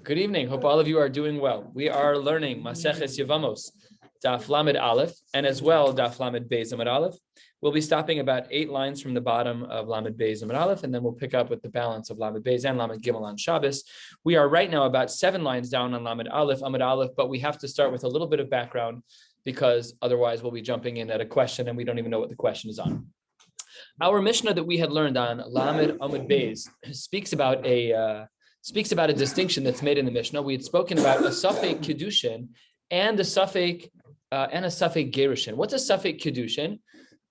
Good evening. Hope all of you are doing well. We are learning Maseches Yevamos, Daf Lamed Aleph, and as well Daf Lamed Beis Amud Aleph. We'll be stopping about 8 lines from the bottom of Lamed Beis Amud Aleph, and then we'll pick up with the balance of Lamed Beis and Lamed Gimel on Shabbos. We are right now about 7 lines down on Lamed Aleph, Amud Aleph, but we have to start with a little bit of background because otherwise we'll be jumping in at a question and we don't even know what the question is on. Our Mishnah that we had learned on Lamed Amud Beis speaks about a distinction that's made in the Mishnah. We had spoken about a Safek Kedushin and a Safek Gerushin. What's a Safek Kedushin?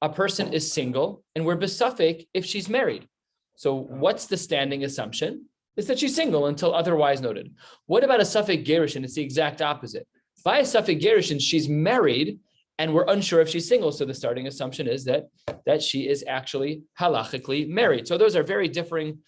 A person is single, and we're besafek if she's married. So what's the standing assumption? Is that she's single until otherwise noted. What about a Safek Gerushin? It's the exact opposite. By a Safek Gerushin, she's married, and we're unsure if she's single. So the starting assumption is that she is actually halachically married. So those are very differing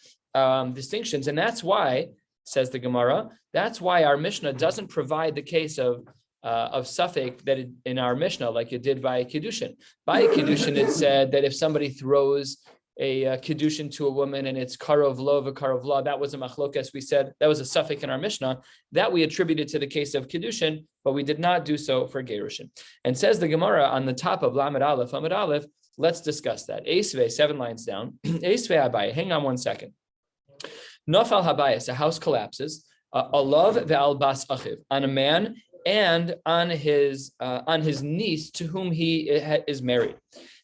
distinctions, and that's why, says the Gemara, that's why our Mishnah doesn't provide the case of Safek that in our Mishnah like it did by a Kiddushin. By a Kiddushin, it said that if somebody throws a Kiddushin to a woman and it's Karov Lo v'Karov La, that was a Machlokes. We said that was a Safek in our Mishnah that we attributed to the case of Kiddushin, but we did not do so for Gerushin. And says the Gemara on the top of Lamed Aleph, Amud Aleph, let's discuss that. Eisve, 7 lines down. Eisve Abaye, hang on one second. Nofal Habayis, a house collapses. Alav ve'al bas achiv, on a man and on his niece to whom he is married.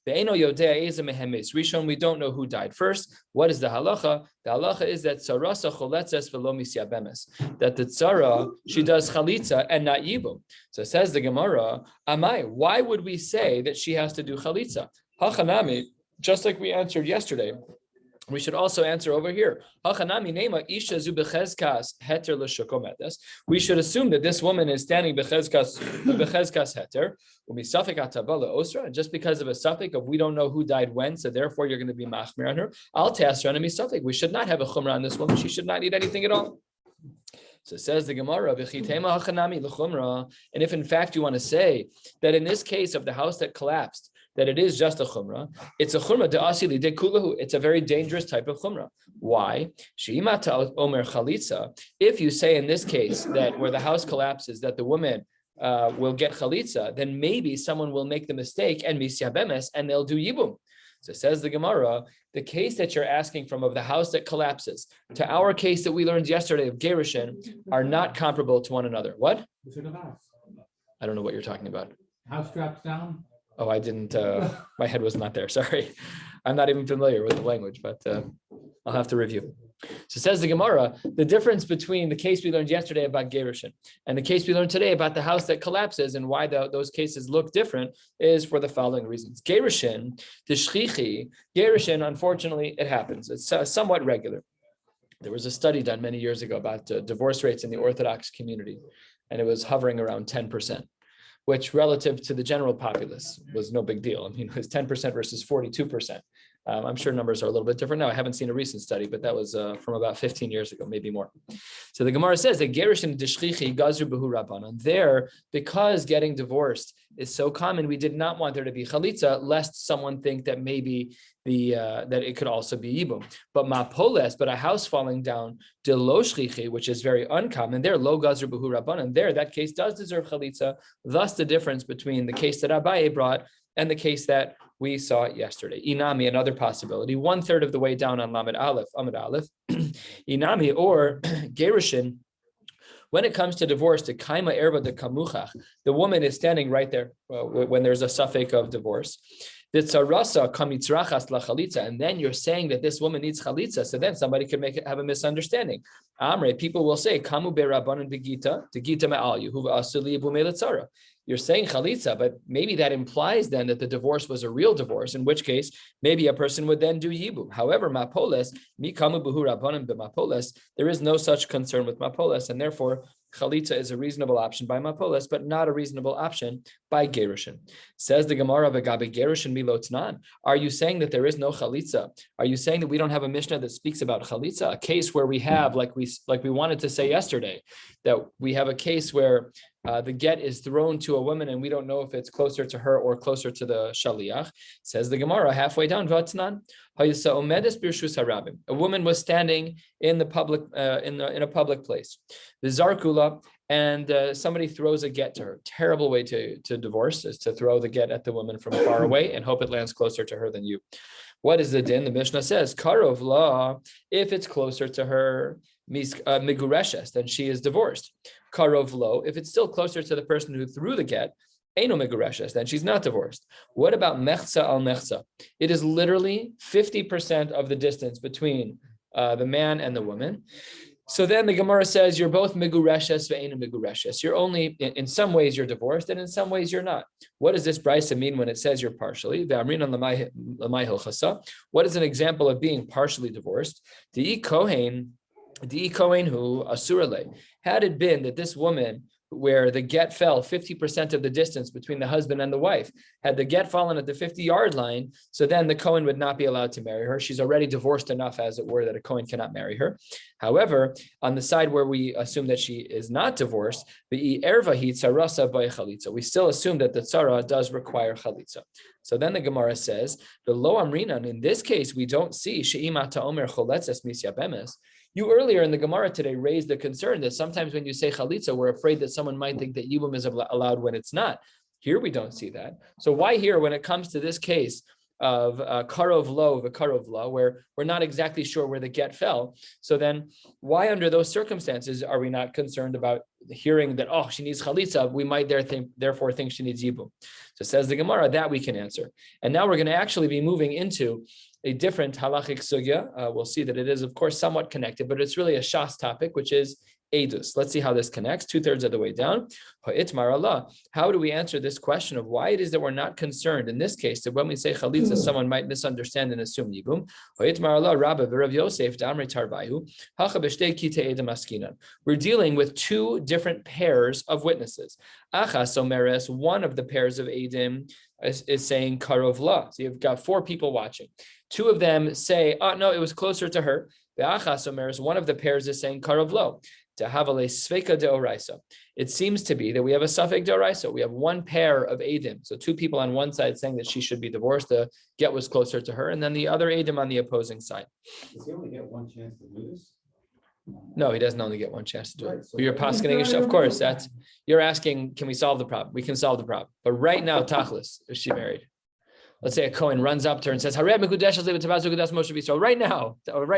Rishon, we don't know who died first. What is the halacha? The halacha is that tzarasa choletzes v'lo misyabemes, that the tzara, she does chalitza and not yibum. So says the Gemara, Amai, why would we say that she has to do chalitza? Hachanami, just like we answered yesterday, we should also answer over here. We should assume that this woman is standing bechezkas heter, just because of a suffix of we don't know who died when, so therefore you're going to be machmir on her. I'll test her enemy suffix. We should not have a chumrah on this woman. She should not eat anything at all. So says the Gemara, and if in fact you want to say that in this case of the house that collapsed, that it is just a chumrah, it's a chumrah de asili de kulahu. It's a very dangerous type of chumrah. Why? Sheimata omer chalitza. If you say in this case that where the house collapses that the woman will get chalitza, then maybe someone will make the mistake and misyabemes and they'll do yibum. So says the Gemara, the case that you're asking from of the house that collapses to our case that we learned yesterday of Gerushin are not comparable to one another. What? I don't know what you're talking about. House straps down. Oh, I didn't, my head was not there, sorry. I'm not even familiar with the language, but I'll have to review. So says the Gemara, the difference between the case we learned yesterday about Gerushin and the case we learned today about the house that collapses and why those cases look different is for the following reasons. Gerushin, the shchichi, Gerushin, unfortunately, it happens. It's somewhat regular. There was a study done many years ago about divorce rates in the Orthodox community, and it was hovering around 10%. Which relative to the general populace was no big deal. I mean, it was 10% versus 42%. I'm sure numbers are a little bit different now. I haven't seen a recent study, but that was from about 15 years ago, maybe more. So the Gemara says that Gerushin deshchichi gazru behu rabbanon. There, because getting divorced is so common, we did not want there to be chalitza, lest someone think that maybe that it could also be yibum. But mapoles, but a house falling down, de lo shchichi, which is very uncommon. There, lo gazru behu rabbanon. There, that case does deserve chalitza. Thus, the difference between the case that Abaye brought and the case that we saw yesterday. Inami, another possibility, 1/3 of the way down on Lamed Aleph, Amud Aleph. Inami or Gerushin, when it comes to divorce, the kaima erba de kamuchach, the woman is standing right there when there's a suffix of divorce. The tzarasa kamitzrachas la chalitza, and then you're saying that this woman needs chalitza, so then somebody could have a misunderstanding. Amre, people will say, kamu be rabbanon begita, de gita me'al yehuva asuli bumeletzara. You're saying chalitza, but maybe that implies then that the divorce was a real divorce, in which case maybe a person would then do yibum. However, mapoles, mikamu buhu rabbanim b'mapoles, there is no such concern with mapoles, and therefore chalitza is a reasonable option by mapoles, but not a reasonable option by gerushin. Says the Gemara v'gabe gerushin milotnan. Are you saying that there is no chalitza? Are you saying that we don't have a Mishnah that speaks about chalitza? A case where we have, like we wanted to say yesterday, that we have a case where the get is thrown to a woman, and we don't know if it's closer to her or closer to the shaliach. Says the Gemara halfway down, a woman was standing in the public in a public place, the zarkula, and somebody throws a get to her. Terrible way to divorce is to throw the get at the woman from far away and hope it lands closer to her than you. What is the din? The Mishnah says, karov la, if it's closer to her, migureshes, then she is divorced. Karov lo, if it's still closer to the person who threw the get, eino migureshes, then she's not divorced. What about mechza al mechza? It is literally 50% of the distance between the man and the woman. So then the Gemara says, you're both migureshes ve'eino migureshes. You're only, in some ways you're divorced, and in some ways you're not. What does this brisa mean when it says you're partially? What is an example of being partially divorced? Di kohen hu asurale. Had it been that this woman, where the get fell 50% of the distance between the husband and the wife, had the get fallen at the 50-yard line, so then the Kohen would not be allowed to marry her. She's already divorced enough, as it were, that a Kohen cannot marry her. However, on the side where we assume that she is not divorced, we still assume that the tzara does require chalitza. So then the Gemara says, the lo amrinan, in this case, we don't see she'ima ta'omer choletzes misya bemes. You earlier in the Gemara today raised the concern that sometimes when you say chalitza, we're afraid that someone might think that yibum is allowed when it's not. Here we don't see that. So why here, when it comes to this case of karov lo, v'karov lo, where we're not exactly sure where the get fell, so then why under those circumstances are we not concerned about hearing that, oh, she needs chalitza, we might therefore think she needs yibum? So says the Gemara, that we can answer. And now we're going to actually be moving into a different halachic sugya. We'll see that it is, of course, somewhat connected, but it's really a shas topic, which is edus. Let's see how this connects. 2/3 of the way down. How do we answer this question of why it is that we're not concerned in this case that when we say chalitza, someone might misunderstand and assume yibum? We're dealing with two different pairs of witnesses. Achas omeres, one of the pairs of edim is saying karov la. So you've got 4 people watching. 2 of them say, oh, no, it was closer to her. The achas omeres, one of the pairs is saying karov lo. It seems to be that we have a safek deoraisa. We have one pair of edim. So 2 people on one side saying that she should be divorced. The get was closer to her. And then the other edim on the opposing side. Does he only get one chance to do this? No, he doesn't only get one chance to do it. You're paskening, of course, you're asking, can we solve the problem? We can solve the problem. But right now, tachlis, is she married? Let's say a Kohen runs up to her and says, right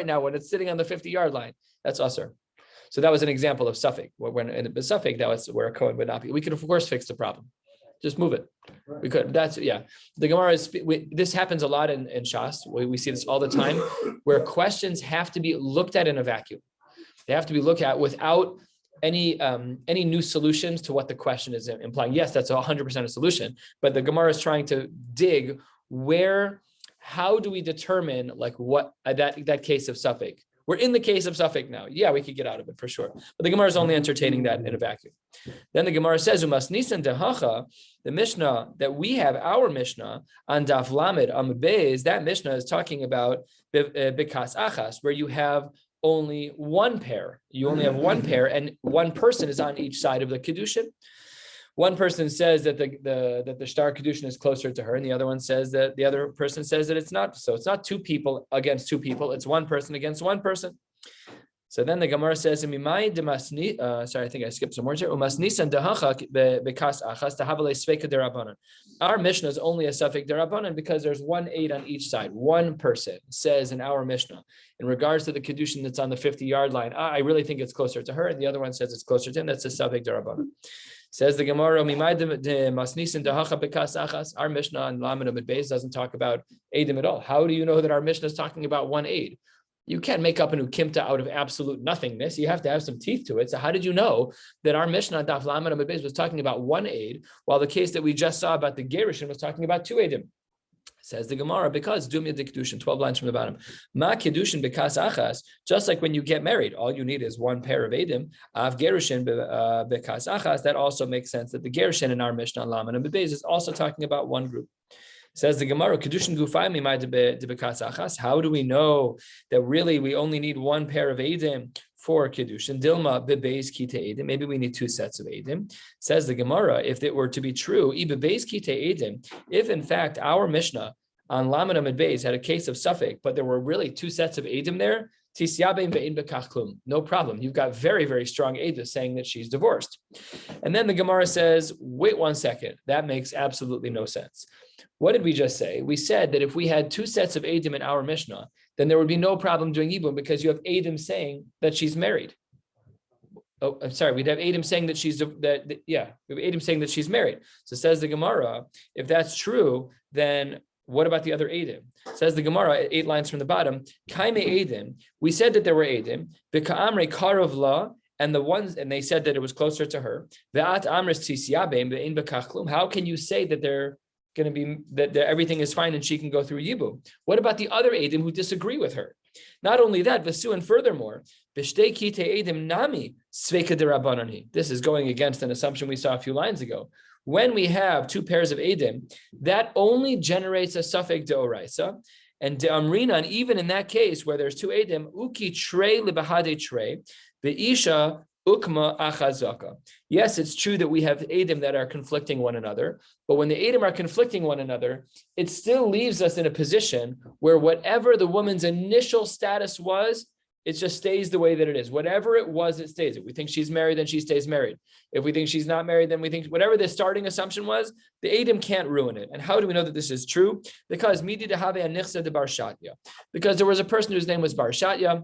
now, when it's sitting on the 50-yard line, that's usher. So that was an example of safek. When in a safek, that was where a Kohen would not be. We could, of course, fix the problem. Just move it. Right. We could. That's, yeah. The Gemara is, this happens a lot in Shas. We see this all the time, where questions have to be looked at in a vacuum. They have to be looked at without any new solutions to what the question is implying. Yes, that's 100% a solution, but the Gemara is trying to dig how do we determine like what that case of safek? We're in the case of safek now. Yeah, we could get out of it for sure. But the Gemara is only entertaining that in a vacuum. Then the Gemara says, Umas nisan dehacha, the Mishnah that we have, our Mishnah on daf lamed amabez, that Mishnah is talking about bekas achas, where you have only one pair. You only have one pair, and one person is on each side of the kedushin. One person says that the star kedushin is closer to her, and the other one says that the other person says that it's not. So it's not 2 people against 2 people; it's one person against one person. So then the Gemara says, sorry, I think I skipped some words here. Our Mishnah is only a safek derabanan because there's one aid on each side. One person says in our Mishnah, in regards to the kedushin that's on the 50-yard line, I really think it's closer to her, and the other one says it's closer to him. That's a safek derabanan. Says the Gemara, our Mishnah on Lamed Amud Beis doesn't talk about aidim at all. How do you know that our Mishnah is talking about one aid? You can't make up an ukimta out of absolute nothingness. You have to have some teeth to it. So how did you know that our Mishnah daf lamed amud beis was talking about one aid, while the case that we just saw about the gerushin was talking about 2 aidim? Says the Gemara, because dumya de kedushin, 12 lines from the bottom. Ma kedushin bekas achas, just like when you get married, all you need is one pair of aidim. Av gerushin bekas achas, that also makes sense that the gerushin in our Mishnah lamed amud beis is also talking about one group. Says the Gemara, kedushin gufay mimai de bekas achas. How do we know that really we only need one pair of eidim for Kiddushin. Dilma bebeis kite edim. Maybe we need 2 sets of edim. Says the Gemara, if it were to be true, bebeis kite edim, if in fact our Mishnah on Lamed Amud Beis had a case of suffix, but there were really 2 sets of edim there, no problem. You've got very, very strong edim saying that she's divorced. And then the Gemara says, wait 1 second. That makes absolutely no sense. What did we just say? We said that if we had 2 sets of edim in our Mishnah, then there would be no problem doing Yibum because you have edim saying that she's married. Oh, I'm sorry. We'd have edim saying that we have edim saying that she's married. So says the Gemara, if that's true, then what about the other edim? Says the Gemara, 8 lines from the bottom. Kaime edim. We said that there were edim. B'ka'amre karav la, and they said that it was closer to her. Ve'at amres tisyabeim ve'in b'kachlum. How can you say that they're going to be that everything is fine and she can go through Yibum? What about the other edim who disagree with her? Not only that, Vasu, and furthermore, b'shtei kite edim nami sveka derabanani. This is going against an assumption we saw a few lines ago. When we have 2 pairs of edim, that only generates a suffix deoraisa, and de'amrina, and even in that case where there's 2 edim, uki trei libahade trei, ve'isha ukma achazaka. Yes, it's true that we have edim that are conflicting one another, but when the edim are conflicting one another, it still leaves us in a position where whatever the woman's initial status was, it just stays the way that it is. Whatever it was, it stays. If we think she's married, then she stays married. If we think she's not married, then we think whatever the starting assumption was, the edim can't ruin it. And how do we know that this is true? Because midi dehave anichsa de bar shatya. Because there was a person whose name was bar shatya,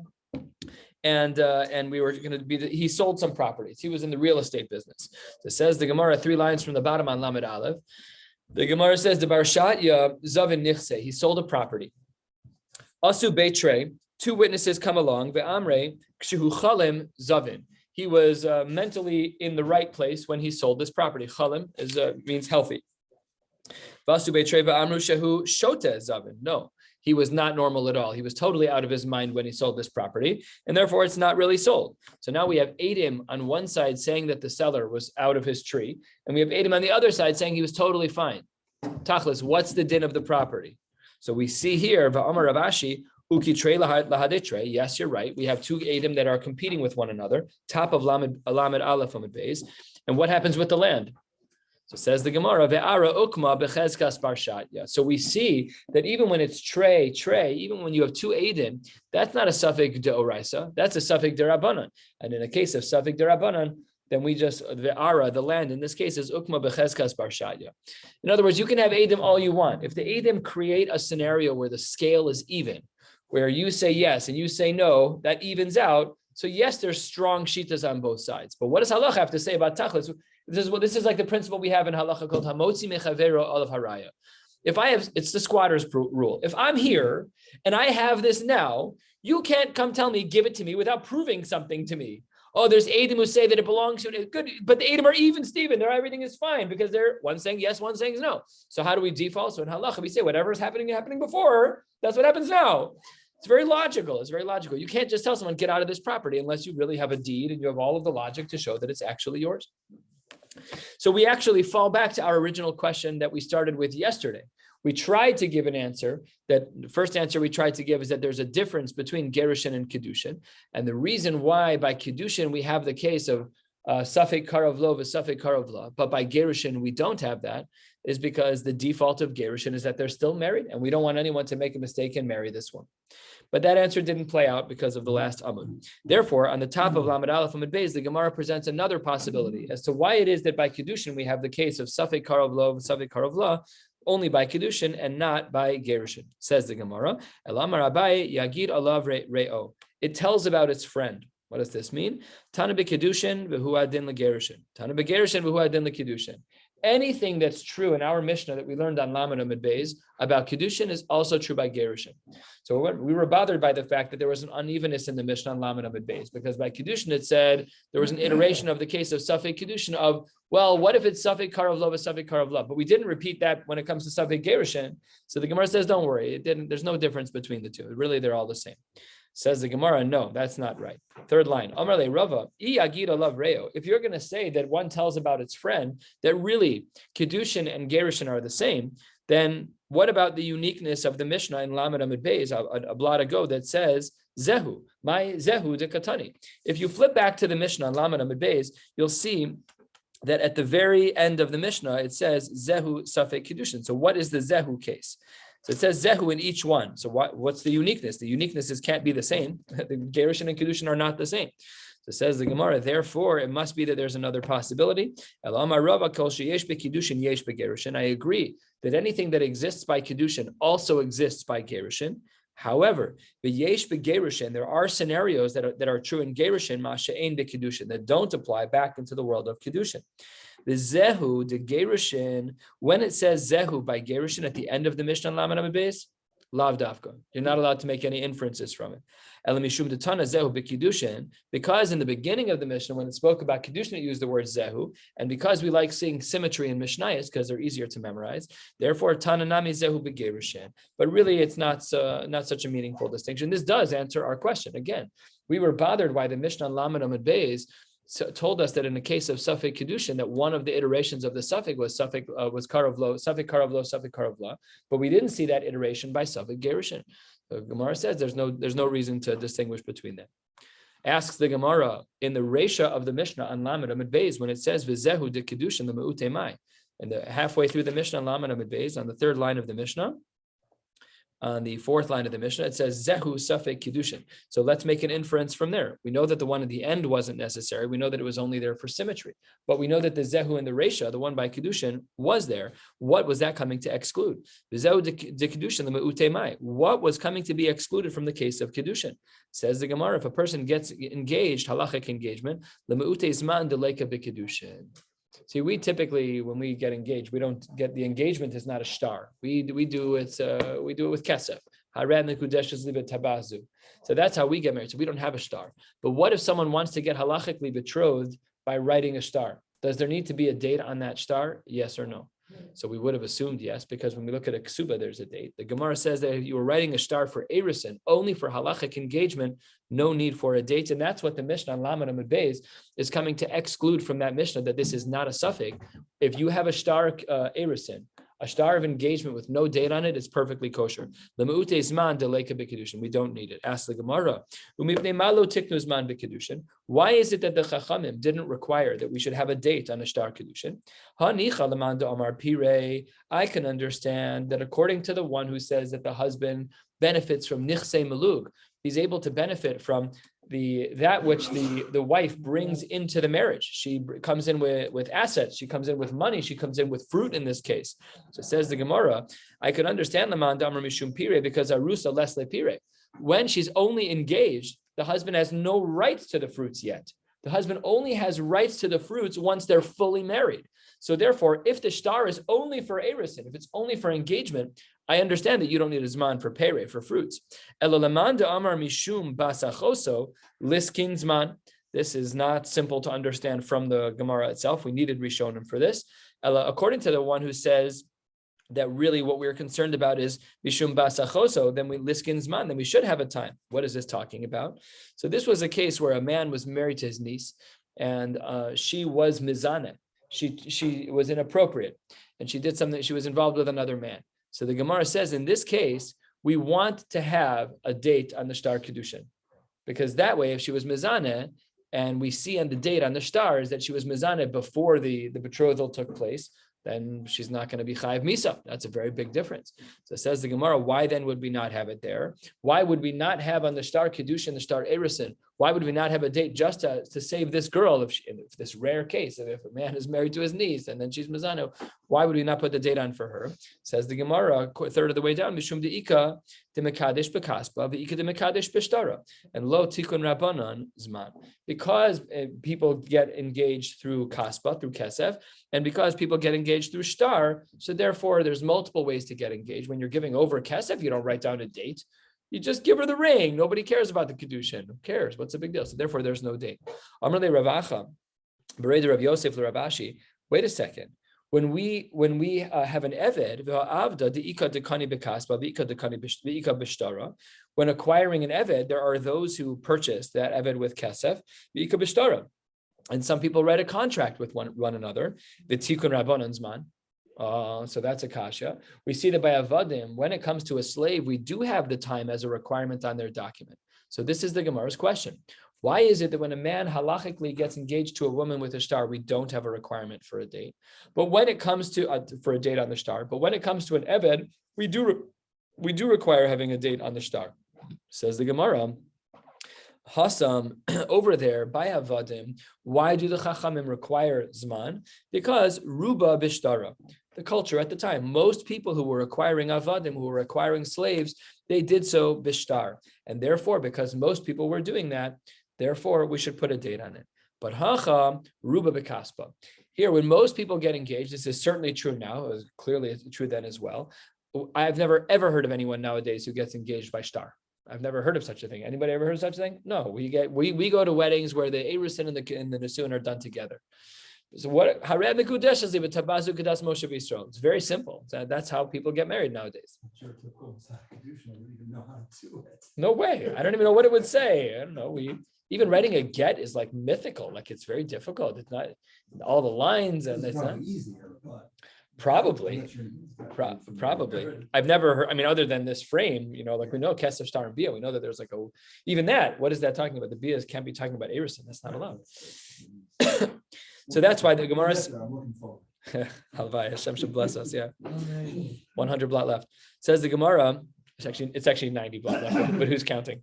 and we were going to be. He sold some properties. He was in the real estate business. So it says the Gemara 3 lines from the bottom on Lamed Aleph. The Gemara says the bar shatya zavin nichse. He sold a property. Asu beitrei. 2 witnesses come along. Ve'amre kshehu chalim zavin. He was mentally in the right place when he sold this property. Chalim means healthy. Vasu beitrei ve'amru shehu shote zavin. No, he was not normal at all. He was totally out of his mind when he sold this property, and therefore it's not really sold. So now we have edim on one side saying that the seller was out of his tree, and we have edim on the other side saying he was totally fine. Tachlis, what's the din of the property? So we see here, Va'amar Rav Ashi, Uki trei lahadetre. Yes, you're right. We have 2 edim that are competing with one another. Top of Lamed Aleph Amud Beis. And what happens with the land? So says the Gemara, Ve'ara ukma bechezkas bar shatya. So we see that even when it's trei, even when you have 2 edim, that's not a suffix deoraisa. That's a suffix derabanan. And in a case of suffix derabanan, then we just, the land in this case is ukma bechezkas bar shatya. In other words, you can have edim all you want. If the edim create a scenario where the scale is even, where you say yes and you say no, that evens out. So yes, there's strong shitas on both sides. But what does halacha have to say about tachlis? This is like the principle we have in halacha called hamotzi mechavero olav haraya. If I have, it's the squatter's rule. If I'm here and I have this now, you can't come tell me, give it to me without proving something to me. Oh, there's edim who say that it belongs to it. Good, but the edim are even, Stephen. Everything is fine because they're one saying yes, one saying no. So how do we default? So in halacha, we say whatever is happening before, that's what happens now. It's very logical. You can't just tell someone, get out of this property unless you really have a deed and you have all of the logic to show that it's actually yours. So we actually fall back to our original question that we started with yesterday. We tried to give an answer. That the first answer we tried to give is that there's a difference between Gerushin and Kiddushin. And the reason why by Kiddushin we have the case of Safek Karav Lo v'Safek Karav La, but by Gerushin we don't have that, is because the default of Gerushin is that they're still married, and we don't want anyone to make a mistake and marry this one. But that answer didn't play out because of the last Amud. Therefore, on the top of Lamed Aleph Amud Beis, the Gemara presents another possibility as to why it is that by Kiddushin we have the case of Safek Karav Lo v'Safek Karav La only by Kiddushin and not by Gerushin. Says the Gemara, Elamar Abaye Yagid Alav Re'o. It tells about its friend. What does this mean? Tana b'Kiddushin v'hu adin l'Gerushin. Tana b'Gerushin v'hu adin l'Kiddushin. Anything that's true in our Mishnah that we learned on Lamed Amud Beis about Kiddushin is also true by Gerushin. So we were bothered by the fact that there was an unevenness in the Mishnah on Lamed Amud Beis, because by Kiddushin it said there was an iteration of the case of Safek Kiddushin of, well, what if it's Safek Karav Lo v'Safek Karav La? But we didn't repeat that when it comes to Safek Gerushin. So the Gemara says, don't worry, there's no difference between the two. Really, they're all the same. Says the Gemara, no, that's not right. Third line, Amar le Rava, love reo. If you're going to say that one tells about its friend, that really Kiddushin and Gerushin are the same, then what about the uniqueness of the Mishnah in Lamed Amud Beis, a blot ago, that says Zehu, my Zehu de Katani. If you flip back to the Mishnah on Lamed Amud Beis, you'll see that at the very end of the Mishnah, it says Zehu Safek Kiddushin. So what is the Zehu case? So it says Zehu in each one. So what's the uniqueness? The uniquenesses can't be the same. The Gerushin and Kiddushin are not the same. So says the Gemara, therefore, it must be that there's another possibility. I agree that anything that exists by Kiddushin also exists by Gerushin. However, there are scenarios that are true in Gerushin, masha'ein bekiddushin, that don't apply back into the world of Kiddushin. The Zehu, the Gerushin, when it says Zehu by Gerushin at the end of the Mishnah on Lamed Amud Beis, lav dafka. You're not allowed to make any inferences from it. Elamishum detana zehu b'kiddushin, because in the beginning of the Mishnah, when it spoke about Kiddushin, it used the word zehu, and because we like seeing symmetry in Mishnayos because they're easier to memorize, therefore tananami zehu b'gerushin. But really, it's not such a meaningful distinction. This does answer our question. Again, we were bothered by the Mishnah on Lamed Amud Beis. So told us that in the case of Safek Kiddushin, that one of the iterations of the Safek was Karav Lo, Safek Karav Lo, Safek Karav La, but we didn't see that iteration by Safek Gerushin. The Gemara says there's no reason to distinguish between them. Asks the Gemara in the Reisha of the Mishnah on Lamed Amud Beis when it says V'zehu de Kiddushin l'me'utei mai, and halfway through the Mishnah on Lamed Amud Beis on the third line of the Mishnah. On the fourth line of the Mishnah, it says Zehu Safek Kiddushin. So let's make an inference from there. We know that the one at the end wasn't necessary. We know that it was only there for symmetry. But we know that the Zehu in the Reisha, the one by Kiddushin, was there. What was that coming to exclude? The Zehu de Kiddushin, the Me'utei Mai. What was coming to be excluded from the case of Kiddushin? Says the Gemara, if a person gets engaged, halachic engagement, the Me'utei Zman de Leika B'Kiddushin. See, we typically, when we get engaged, we don't get the engagement is not a shtar. We do it with kesef. So that's how we get married. So we don't have a shtar. But what if someone wants to get halachically betrothed by writing a shtar? Does there need to be a date on that shtar? Yes or no? So we would have assumed yes, because when we look at a ksuba, there's a date. The Gemara says that if you were writing a shtar for erison, only for halachic engagement, no need for a date. And that's what the Mishnah on Lamed Amud Beis is coming to exclude from that Mishnah, that this is not a suffix. If you have a shtar erison, a shtar of engagement with no date on it, is perfectly kosher. We don't need it. Ask the Gemara. Why is it that the Chachamim didn't require that we should have a date on a shtar kedushin? I can understand that according to the one who says that the husband benefits from nichsei melug, he's able to benefit from that which the wife brings into the marriage. She comes in with assets, she comes in with money, she comes in with fruit in this case. So says the Gemara, I could understand Laman Damar Mishum Pire because Arusa Lesle Pire. When she's only engaged, the husband has no rights to the fruits yet. The husband only has rights to the fruits once they're fully married. So therefore, if the shtar is only for erison, if it's only for engagement, I understand that you don't need a zman for pere, for fruits. Amar mishum basachoso liskin zman. This is not simple to understand from the Gemara itself. We needed Rishonim for this. According to the one who says that really what we're concerned about is mishum basachoso, then we liskin zman, then we should have a time. What is this talking about? So this was a case where a man was married to his niece, and she was mizaneh. She was inappropriate, and she did something. She was involved with another man. So the Gemara says, in this case, we want to have a date on the shtar kedushin, because that way, if she was mizaneh, and we see on the date on the stars that she was mizaneh before the betrothal took place, then she's not going to be chayiv misa. That's a very big difference. So says the Gemara, why then would we not have it there? Why would we not have on the shtar kedushin, the shtar erison? Why would we not have a date just to save this girl if this rare case, if a man is married to his niece and then she's mizano, why would we not put the date on for her? Says the Gemara, a third of the way down, mishum deika demekadesh bekaspa veika demekadesh beshtara, and lo tikun rabbanan zman, because people get engaged through kaspa, through kesef, and because people get engaged through shtar, so therefore there's multiple ways to get engaged. When you're giving over kesef, you don't write down a date. You just give her the ring. Nobody cares about the kedushin. Who cares? What's the big deal? So therefore, there's no date. Amar le Ravacha, Berei Rav Yosef le Ravashi. Wait a second. When we have an eved, when acquiring an eved, there are those who purchase that eved with kesef, and some people write a contract with one another. V'tikun rabbanan zman. So that's a kasha. We see that by avadim, when it comes to a slave, we do have the time as a requirement on their document. So this is the Gemara's question. Why is it that when a man halachically gets engaged to a woman with a shtar, we don't have a requirement for a date? But when it comes to for a date on the shtar, but when it comes to an eved, we do require having a date on the shtar. Says the Gemara, Hasam, over there by Avadim, why do the Chachamim require Zman? Because Ruba Bishtara, the culture at the time, most people who were acquiring Avadim, who were acquiring slaves, they did so Bishtar. And therefore, because most people were doing that, therefore we should put a date on it. But Hacha, Ruba Bikaspa. Here, when most people get engaged, this is certainly true now, it was clearly true then as well. I've never ever heard of anyone nowadays who gets engaged by shtar. I've never heard of such a thing. Anybody ever heard of such a thing? No, we go to weddings where the Erusin and the Nisuin are done together. So what? It's very simple. That's how people get married nowadays. No way. I don't even know what it would say. I don't know. Even writing a get is like mythical. Like it's very difficult. It's not all the lines and it's not easier, but probably. I've never heard, I mean, other than this frame, like we know Kesef Star and Bia, we know that there's like even that, what is that talking about? The Bias can't be talking about Erusin. That's not allowed. So that's why the Gemara Halvai, Hashem should bless us. Yeah. 100 blot left. Says the Gemara, it's actually 90 blot left, but who's counting?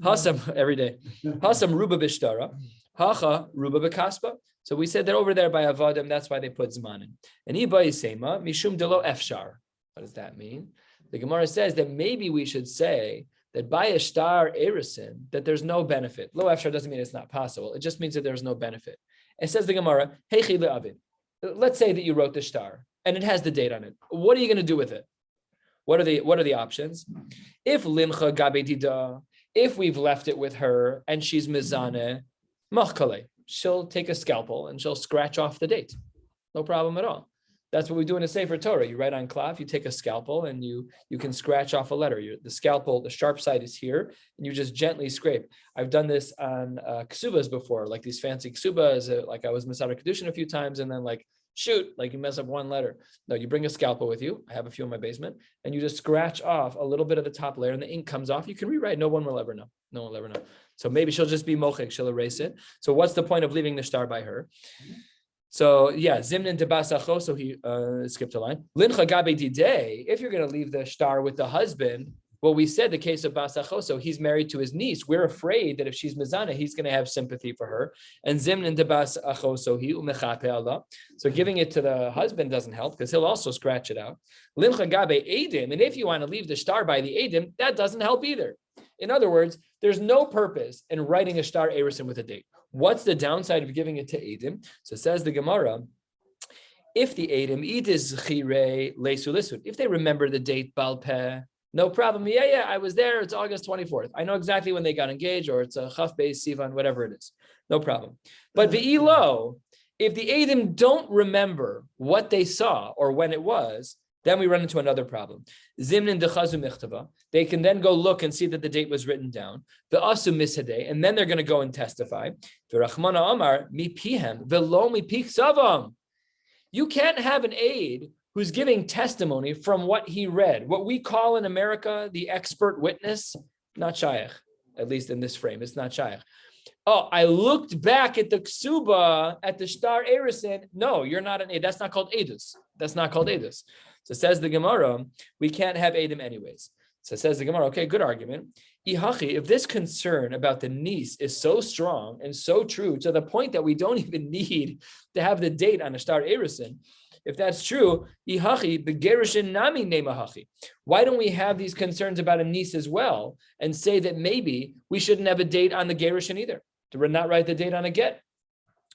Hasam every day. Hasam Ruba Bishtara. Hacha Ruba Bekaspa. So we said that over there by Avadim, that's why they put Zmanin. And Ibai Sema, Mishum Delo Efshar. What does that mean? The Gemara says that maybe we should say that by a shtar Erusin, that there's no benefit. Lo Efshar doesn't mean it's not possible. It just means that there's no benefit. It says the Gemara, Heichi le'avid. Let's say that you wrote the shtar and it has the date on it. What are you going to do with it? What are the options? If limcha gabe dida, if we've left it with her and she's mizane, machkale, she'll take a scalpel and she'll scratch off the date. No problem at all. That's what we do in a Sefer Torah. You write on cloth, you take a scalpel and you can scratch off a letter. The scalpel, the sharp side is here, and you just gently scrape. I've done this on ksubas before, like these fancy ksubas, like I was Masada Kedushin a few times, and then shoot, you mess up one letter. No, you bring a scalpel with you. I have a few in my basement, and you just scratch off a little bit of the top layer, and the ink comes off. You can rewrite. No one will ever know. No one will ever know. So maybe she'll just be mochek. She'll erase it. So what's the point of leaving the shtar by her? So yeah, Zimnin debasacho. So he skipped a line. Lincha gabe didei. If you're going to leave the shtar with the husband, well, we said the case of basacho. So he's married to his niece. We're afraid that if she's mizana, he's going to have sympathy for her. And Zimnin debasacho. So he umechape Allah. So giving it to the husband doesn't help because he'll also scratch it out. Lincha gabe edim. And if you want to leave the shtar by the edim, that doesn't help either. In other words, there's no purpose in writing a shtar erusin with a date. What's the downside of giving it to Edim? So says the Gemara, if the Edim if they remember the date Balpeh, no problem. Yeah, I was there. It's August 24th. I know exactly when they got engaged, or it's a Chaf Beis Sivan, whatever it is. No problem. But Ve'ilo, if the Edim don't remember what they saw or when it was, then we run into another problem. Zimnin dechazu michtava. They can then go look and see that the date was written down. Ve'asu mishadeh, and then they're going to go and testify. Ve'rachmana amar mipihem ve'lo mipik savam. You can't have an aide who's giving testimony from what he read. What we call in America the expert witness, not shaykh, at least in this frame, it's not shaykh. Oh, I looked back at the ksuba, at the shtar erusin. No, you're not an aide. That's not called edus. That's not called edus. So says the Gemara, we can't have Edim anyways. So says the Gemara, okay, good argument. Ihachi, if this concern about the niece is so strong and so true to the point that we don't even need to have the date on a shtar erusin, if that's true, Ihachi, begerushin nami nemahachi. Why don't we have these concerns about a niece as well and say that maybe we shouldn't have a date on the gerushin either, to not write the date on a get?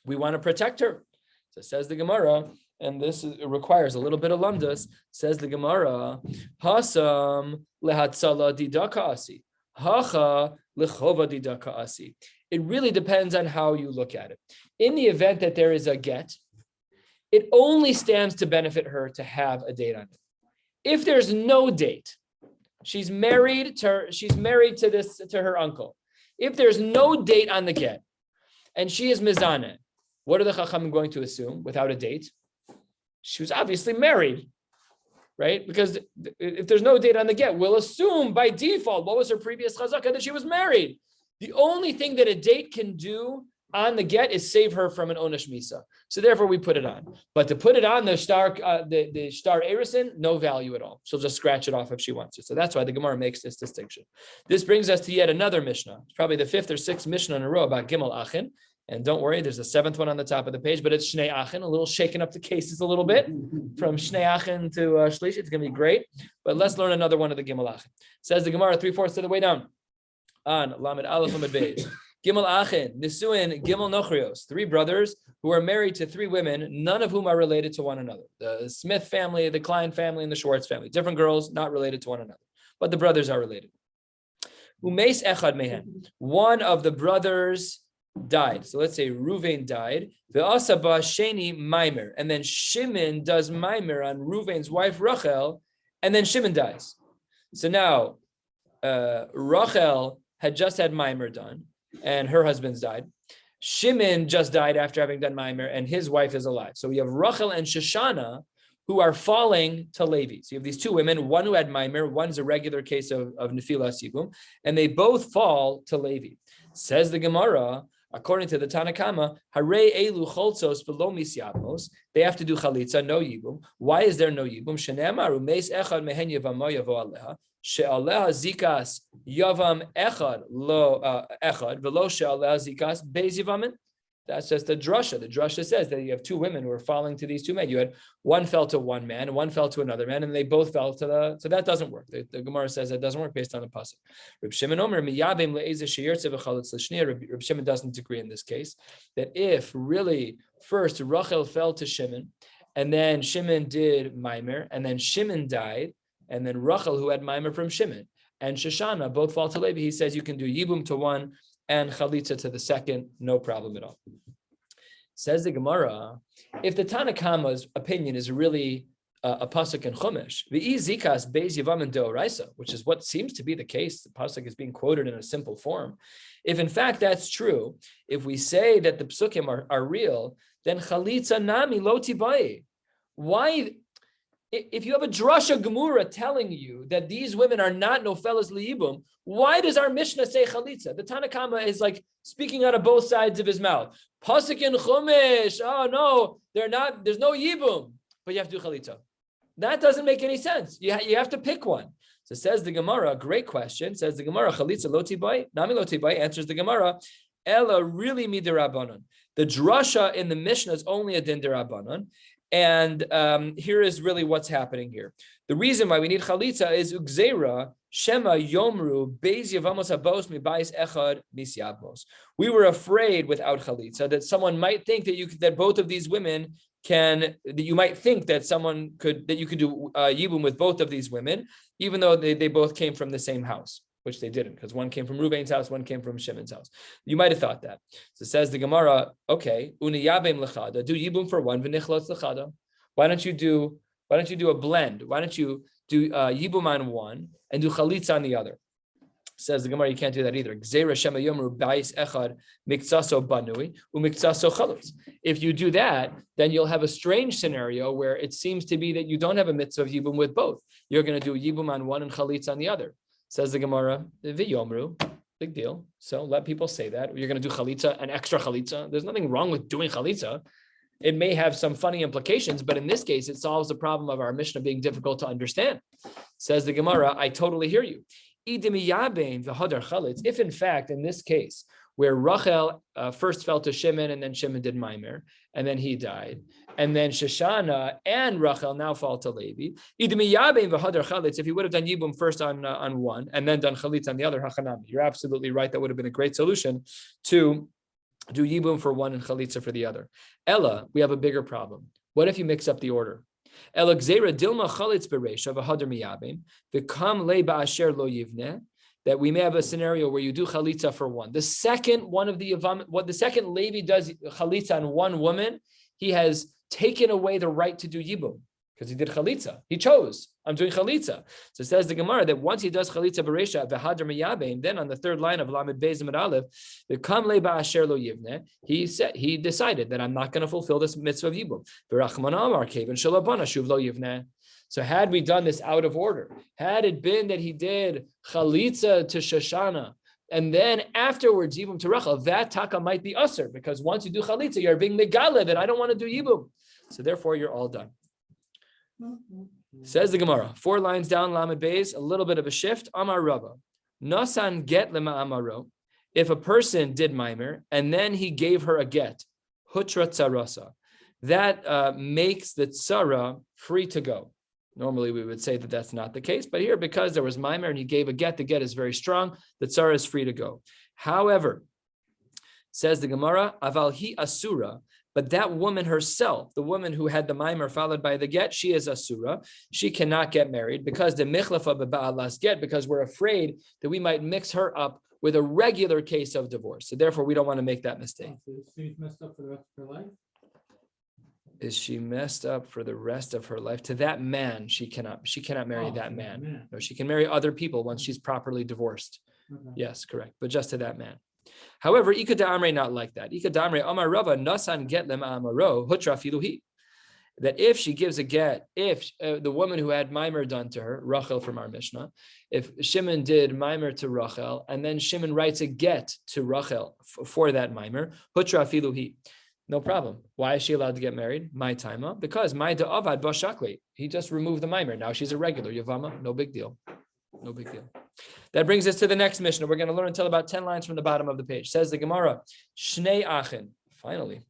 We want to protect her. So says the Gemara, and this requires a little bit of lamdas, says the Gemara, Hasam lehatzala didakaasi, Hacha lechova didakaasi. It really depends on how you look at it. In the event that there is a get, it only stands to benefit her to have a date on it. If there's no date, she's married to her uncle. If there's no date on the get, and she is mizaneh, what are the Chachamim going to assume without a date? She was obviously married, right? Because if there's no date on the get, we'll assume by default, what was her previous chazaka? That she was married. The only thing that a date can do on the get is save her from an onesh misa. So therefore we put it on. But to put it on the star erison, no value at all. She'll just scratch it off if she wants to. So that's why the Gemara makes this distinction. This brings us to yet another Mishnah. It's probably the fifth or sixth Mishnah in a row about Gimel Achin. And don't worry, there's a seventh one on the top of the page, but it's Shnei Achin, a little shaking up the cases a little bit. From Shnei Achin to Shlish, it's going to be great. But let's learn another one of the Gimel Achin. Says the Gemara 3/4 of the way down. On Lamed Aleph Lamed Beis. Gimel Achin, Nisuin, Gimel Nochrios, 3 brothers who are married to 3 women, none of whom are related to one another. The Smith family, the Klein family, and the Schwartz family. Different girls, not related to one another. But the brothers are related. Umeis Echad Mehen. One of the brothers died. So let's say Ruvain died. Ve'asaba Sheni Maimer. And then Shimon does Maimer on Ruvain's wife Rachel, and then Shimon dies. So now Rachel had just had Maimer done, and her husband's died. Shimon just died after having done Maimer, and his wife is alive. So we have Rachel and Shoshana who are falling to Levi. So you have these 2 women, one who had Maimer, one's a regular case of Nefilas Yibum, and they both fall to Levi. Says the Gemara, according to the Tanakama, Hare elu cholzos v'lo misyavmos. They have to do chalitza, no yibum. Why is there no yibum? Shenemar umeis echad mehen yavamo yavo aleha. She'aleha zikas yavam echad lo echad v'lo she'aleha zikas beis yavamin. That's just a drasha. The drasha says that you have 2 women who are falling to these 2 men. You had one fell to one man, and one fell to another man, and they both fell to the. So that doesn't work. The Gemara says that doesn't work based on the pasuk. Reb Shimon Omer miyabim le'ezeh shiur tzevachalutz l'shniya. Reb Shimon doesn't agree in this case that if really first Rachel fell to Shimon, and then Shimon did Maimer, and then Shimon died, and then Rachel who had Maimer from Shimon and Shoshana both fall to Levi. He says you can do yibum to one and chalitza to the second, no problem at all. Says the Gemara, if the Tanakama's opinion is really a pasuk in Chumash, zikas beis yavam and deoraisa, which is what seems to be the case, the pasuk is being quoted in a simple form. If in fact that's true, if we say that the psukim are real, then chalitza nami lo tibai. Why? If you have a drasha gemura telling you that these women are not nofelas liyibum, why does our Mishnah say chalitza? The Tanakama is like speaking out of both sides of his mouth. Pasuk in Chumash, oh no, they're not. There's no yibum, but you have to do chalitza. That doesn't make any sense. You have to pick one. So says the Gemara, great question. Says the Gemara, chalitza lo tibai, nami lo tibai. Answers the Gemara, ella really midirabanan. The drasha in the Mishnah is only a din derabanan. And here is really what's happening here. The reason why we need chalitza is ugzeira shema yomru beis yevamos abos mibayis echad misyavmos. We were afraid without chalitza that someone might think that both of these women that you could do yibum with both of these women, even though they both came from the same house, which they didn't, because one came from Ruvain's house, one came from Shimon's house. You might have thought that. So says the Gemara, okay, uniyabim lechada, do yibum for one, v'nichlotz lechada. Why don't you do a blend? Why don't you do yibum on one and do chalitza on the other? Says the Gemara, you can't do that either. Gzeira shema yomru bais echad mikzaso banui umikzaso chalutz. If you do that, then you'll have a strange scenario where it seems to be that you don't have a mitzvah of yibum with both. You're going to do yibum on one and chalitza on the other. Says the Gemara, v'yomru, big deal. So let people say that. You're going to do chalitza, an extra chalitza. There's nothing wrong with doing chalitza. It may have some funny implications, but in this case, it solves the problem of our Mishnah being difficult to understand. Says the Gemara, I totally hear you. If in fact, in this case, where Rachel first fell to Shimon and then Shimon did Maimer, and then he died, and then Shoshana and Rachel now fall to Levi. If he would have done Yibum first on one and then done Chalitz on the other, Hachanami, you're absolutely right. That would have been a great solution to do Yibum for one and Chalitza for the other. Ella, we have a bigger problem. What if you mix up the order? Ela gzeira dilma chalitz bereisha v'hadar miyabim v'kam le ba'asher lo yivneh. That we may have a scenario where you do chalitza for one. The second one of the Yevamos, what the second Levi does chalitza on one woman, he has taken away the right to do yibum because he did chalitza. He chose, I'm doing chalitza. So it says the Gemara that once he does chalitza bereisha v'hadar miyabim, then on the third line of Lamed Beis Amud Aleph, the kam le ba'asher lo yivneh, he decided that I'm not going to fulfill this mitzvah of yibum. V'rachman amar kevan shalabana shuv lo yivneh. So had we done this out of order, had it been that he did chalitza to Shoshana, and then afterwards yibum to Rachel, that taka might be usher, because once you do chalitza, you're being megale that I don't want to do yibum. So therefore, you're all done. Says the Gemara, 4 lines down, Lamed Beis, a little bit of a shift. Amar Rava, Nasan get lema amaro. If a person did maimer and then he gave her a get, hutra tzarasa, that makes the tzara free to go. Normally, we would say that that's not the case, but here, because there was maimer and he gave a get, the get is very strong. The tzara is free to go. However, says the Gemara, aval hi asura. But that woman herself, the woman who had the maimer followed by the get, she is asura. She cannot get married because the michlafa b'ba'alas get, because we're afraid that we might mix her up with a regular case of divorce. So therefore, we don't want to make that mistake. She's messed up for the rest of her life? Is she messed up for the rest of her life? To that man, she cannot marry that man. No, she can marry other people once she's properly divorced. Okay. Yes, correct. But just to that man. However, Ika Da'amre not like that. Ika Da'amre Amar Rava Nasan get lem amaro hutra filuhi. That if she gives a get, if the woman who had maimer done to her, Rachel from our Mishnah, if Shimon did maimer to Rachel, and then Shimon writes a get to Rachel for that maimer, hutra filuhi. No problem. Why is she allowed to get married? My taima, because my da'avad bashakli. He just removed the maimer. Now she's a regular Yevama. No big deal. No big deal. That brings us to the next Mishnah. We're going to learn until about 10 lines from the bottom of the page. Says the Gemara, Shnei Achin. Finally,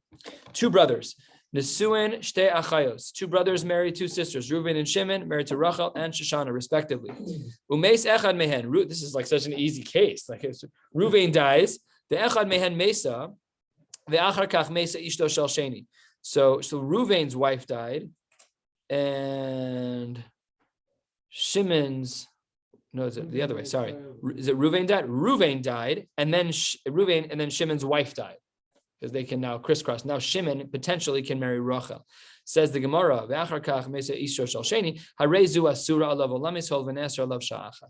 2 brothers. Nesuin Shtei Achayos. 2 brothers married 2 sisters. Reuven and Shimon married to Rachel and Shoshana, respectively. Umeis Echad Mehen. This is like such an easy case. Like Reuven dies. The Echad Mehen Mesa. The Achar Kach Mesa Ishto Shel Sheni. So Reuven's wife died, and Shimon's. No, is it the other way? Sorry. Is it Reuven died? Reuven died, and then Shimon's wife died, because they can now crisscross. Now Shimon potentially can marry Rachel. Says the Gemara,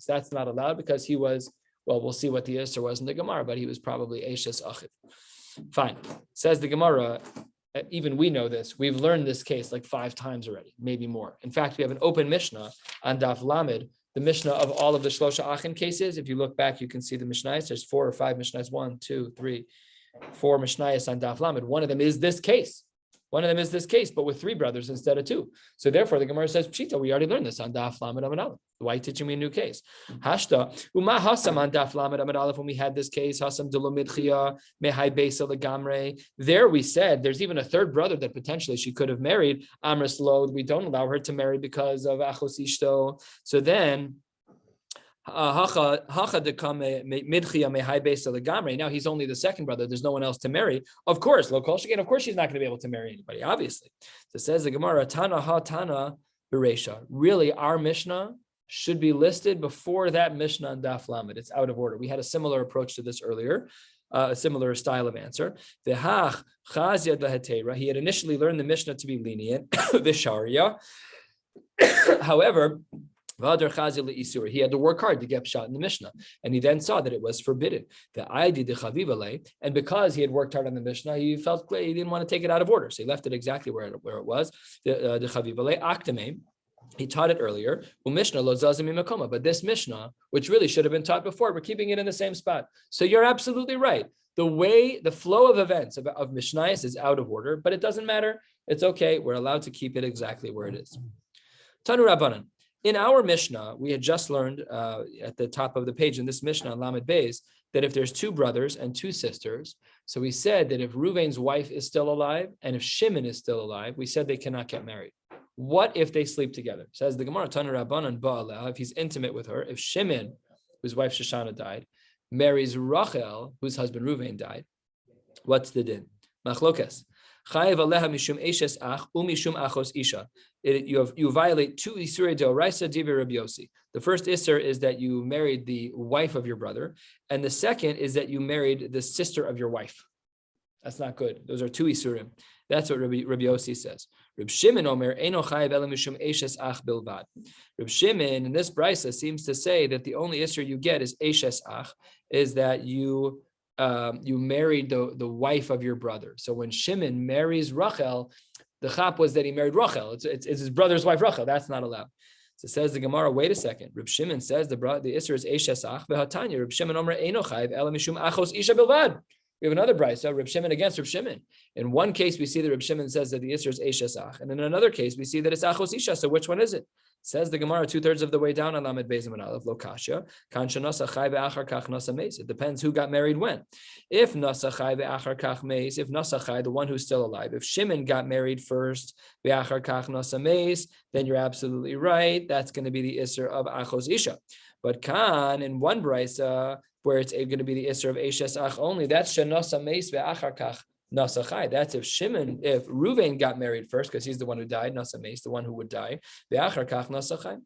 that's not allowed because he was, well, we'll see what the Isser was in the Gemara, but he was probably Eishes Achid. Fine. Says the Gemara, even we know this. We've learned this case like 5 times already, maybe more. In fact, we have an open Mishnah on Daf Lamed, the Mishnah of all of the Shlosha Achin cases. If you look back, you can see the Mishnayos. There's 4 or 5 Mishnayos, 1, 2, 3, 4 Mishnayos on Daf Lamed. One of them is this case. But with 3 brothers instead of 2. So therefore, the Gemara says, Pshita, we already learned this on Daf Lamed Amud Aleph. Why are you teaching me a new case? Hashta, Uma Hasam on Daf Lamed Amud Aleph, when we had this case, Hasam Delo Midchia, Mehai Beisa Legamre. There we said there's even a 3rd brother that potentially she could have married. Amris Lo, we don't allow her to marry because of Achos Ishto. So then, now he's only the 2nd brother. There's no one else to marry. Of course, she's not going to be able to marry anybody, obviously. So it says the Gemara, Tana ha Tana Beresha. Really, our Mishnah should be listed before that Mishnah on Daf Lamed. It's out of order. We had a similar approach to this earlier, a similar style of answer. He had initially learned the Mishnah to be lenient, Visharia. However, he had to work hard to get shot in the Mishnah, and he then saw that it was forbidden. And because he had worked hard on the Mishnah, he felt he didn't want to take it out of order, so he left it exactly where it was. He taught it earlier, but this Mishnah, which really should have been taught before, we're keeping it in the same spot. So you're absolutely right. The flow of events of Mishnayos is out of order, but it doesn't matter. It's okay. We're allowed to keep it exactly where it is. Tanu Rabbanan. In our Mishnah, we had just learned at the top of the page in this Mishnah, Lamed Beis, that if there's 2 brothers and 2 sisters, so we said that if Reuven's wife is still alive and if Shimon is still alive, we said they cannot get married. What if they sleep together? Says the Gemara, Tanu Rabbanan Ba'ala, if he's intimate with her, if Shimon, whose wife Shoshana died, marries Rachel, whose husband Reuven died, what's the din? Machlokas. You violate 2 Isurei Deoraisa Divrei Rabbi Yossi. The first Isur is that you married the wife of your brother, and the second is that you married the sister of your wife. That's not good. Those are 2 Isurim. That's what Rabbi Yossi says. Reb Shimon Omer Eino Chayev Ela Mishum Eishes Ach Bilvad. Reb Shimon in this brisa seems to say that the only Isur you get is Eishes Ach, is that you married the wife of your brother. So when Shimon marries Rachel, The chap was that he married Rachel. It's his brother's wife Rachel. That's not allowed. So it says the Gemara, wait a second. Reb Shimon says the Isser is Eishes Ach v'hatanya. Reb Shimon Omer Eino Chayv ela mishum achos isha bilvad. We have another brayso, Reb Shimon against Reb Shimon. In one case, we see that Reb Shimon says that the Isser is Eishes Ach. And in another case, we see that it's achos isha. So which one is it? Says the Gemara 2/3 of the way down on Lamed Beis and Aleph, lo kasha, kan shenasa chai ve'achar kach nasa meis. It depends who got married when. If nasa chai ve'achar kach meis, if nasa chai, the one who's still alive, if Shimon got married first, ve'achar kach nasa meis, then you're absolutely right. That's going to be the Isser of achos isha. But kan, in one brisa, where it's going to be the Isser of Eishes Ach only, that's shenasa meis ve'achar kach nasa chai. That's if Reuven got married first, because he's the one who died, nasa meis, the one who would die. Ve'achar kach nasa chai.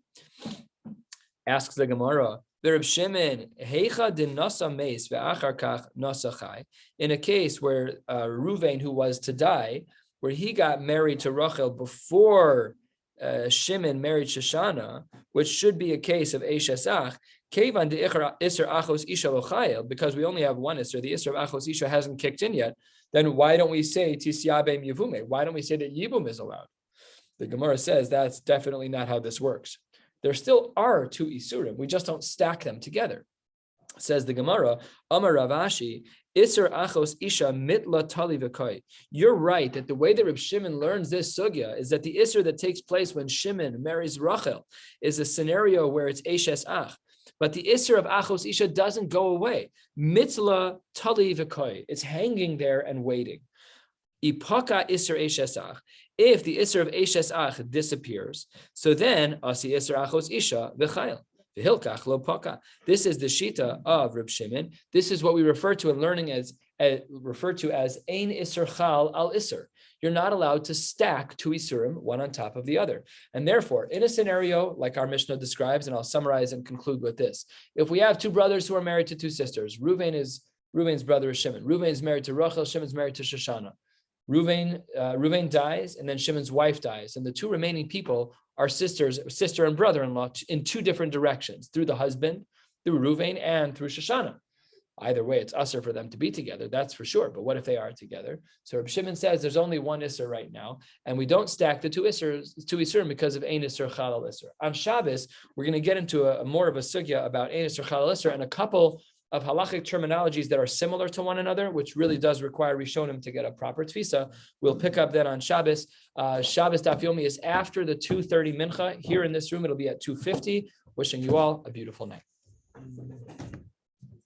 Asks the Gemara, the Reb Shimon, heicha de nasa meis ve'achar kach nasa chai. In a case where Reuven, who was to die, where he got married to Rachel before Shimon married Shoshana, which should be a case of Eishes Ach, Kevan de Isser Achos Isha Lochayel, because we only have one Isser, the Isser of Achos Isha hasn't kicked in yet, then why don't we say Tisyabe Yevume? Why don't we say that Yibum is allowed? The Gemara says that's definitely not how this works. There still are two Isurim, we just don't stack them together. Says the Gemara, Amar Rav Ashi, Isser Achos Isha Mitla Tali V'Koi. You're right that the way that Reb Shimon learns this sugya is that the Isser that takes place when Shimon marries Rachel is a scenario where it's Eishes Ach. But the Isser of Achos Isha doesn't go away. Mitla Tali V'Koi. It's hanging there and waiting. Ipaka Isser Eishes Ach. If the Isser of Eishes Ach disappears, so then Asi Isser Achos Isha V'Chayil. This is the shita of Reb Shimon. This is what we refer to in learning as ein isur chal al isur. You're not allowed to stack two isurim, one on top of the other. And therefore, in a scenario like our Mishnah describes, and I'll summarize and conclude with this: if we have two brothers who are married to two sisters, Reuven's brother is Shimon. Reuven is married to Rachel. Shimon's married to Shoshana. Reuven dies, and then Shimon's wife dies, and the two remaining people are sister and brother-in-law in two different directions, through the husband, through Reuven, and through Shoshana. Either way, it's usher for them to be together, that's for sure. But what if they are together? So Reb Shimon says there's only one Isser right now, and we don't stack the two Isurim because of ein Isser chal al Isser. On Shabbos, we're going to get into a more of a sugya about ein Isser chal al Isser and a couple of halachic terminologies that are similar to one another, which really does require Rishonim to get a proper tfisa. We'll pick up then on Shabbos. Shabbos Daf Yomi is after the 2:30 mincha. Here in this room, it'll be at 2:50. Wishing you all a beautiful night.